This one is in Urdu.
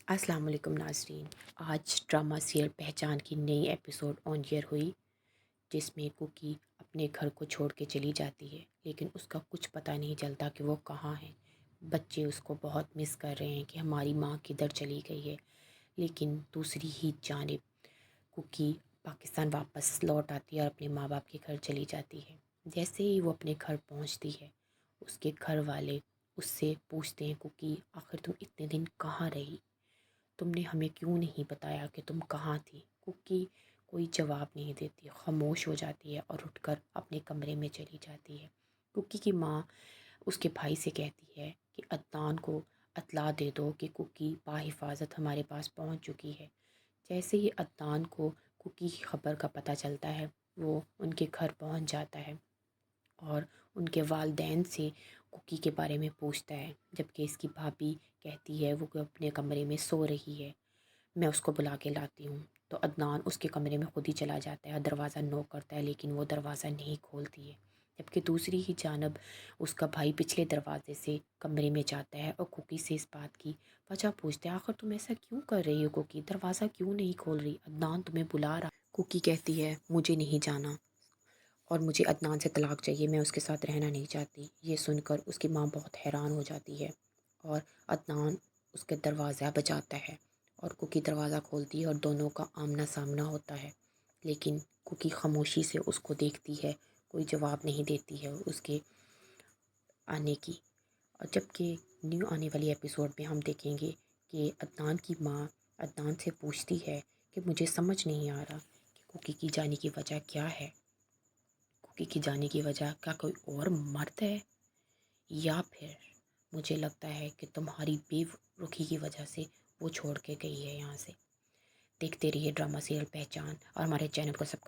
السلام علیکم ناظرین۔ آج ڈرامہ سیریل پہچان کی نئی ایپیسوڈ آن ایئر ہوئی، جس میں کوکی اپنے گھر کو چھوڑ کے چلی جاتی ہے، لیکن اس کا کچھ پتہ نہیں چلتا کہ وہ کہاں ہے۔ بچے اس کو بہت مس کر رہے ہیں کہ ہماری ماں کدھر چلی گئی ہے، لیکن دوسری ہی جانب کوکی پاکستان واپس لوٹ آتی ہے اور اپنے ماں باپ کے گھر چلی جاتی ہے۔ جیسے ہی وہ اپنے گھر پہنچتی ہے، اس کے گھر والے اس سے پوچھتے ہیں، کوکی آخر تم اتنے دن کہاں رہی؟ تم نے ہمیں کیوں نہیں بتایا کہ تم کہاں تھی؟ کوکی کوئی جواب نہیں دیتی، خاموش ہو جاتی ہے اور اٹھ کر اپنے کمرے میں چلی جاتی ہے۔ کوکی کی ماں اس کے بھائی سے کہتی ہے کہ عدنان کو اطلاع دے دو کہ کوکی بحفاظت ہمارے پاس پہنچ چکی ہے۔ جیسے ہی عدنان کو کوکی کی خبر کا پتہ چلتا ہے، وہ ان کے گھر پہنچ جاتا ہے اور ان کے والدین سے کوکی کے بارے میں پوچھتا ہے، جبکہ اس کی بھابھی کہتی ہے وہ اپنے کمرے میں سو رہی ہے، میں اس کو بلا کے لاتی ہوں۔ تو عدنان اس کے کمرے میں خود ہی چلا جاتا ہے، دروازہ نوک کرتا ہے، لیکن وہ دروازہ نہیں کھولتی ہے۔ جبکہ دوسری ہی جانب اس کا بھائی پچھلے دروازے سے کمرے میں جاتا ہے اور کوکی سے اس بات کی وجہ پوچھتا ہے، آخر تم ایسا کیوں کر رہی ہو کوکی؟ دروازہ کیوں نہیں کھول رہی؟ عدنان تمہیں بلا رہا۔ کوکی کہتی ہے، مجھے نہیں جانا اور مجھے عدنان سے طلاق چاہیے، میں اس کے ساتھ رہنا نہیں چاہتی۔ یہ سن کر اس کی ماں بہت حیران ہو جاتی ہے اور عدنان اس کے دروازہ بجاتا ہے اور کوکی دروازہ کھولتی ہے اور دونوں کا آمنا سامنا ہوتا ہے، لیکن کوکی خاموشی سے اس کو دیکھتی ہے، کوئی جواب نہیں دیتی ہے اس کے آنے کی۔ اور جبکہ نیو آنے والی ایپیسوڈ میں ہم دیکھیں گے کہ عدنان کی ماں عدنان سے پوچھتی ہے کہ مجھے سمجھ نہیں آ رہا کہ کوکی کی جانے کی وجہ کیا ہے۔ کوکی کی جانے کی وجہ کیا کوئی اور مرد ہے، یا پھر مجھے لگتا ہے کہ تمہاری بے رخی کی وجہ سے وہ چھوڑ کے گئی ہے یہاں سے۔ دیکھتے رہیے ڈرامہ سیریل پہچان اور ہمارے چینل کو سبسکرائب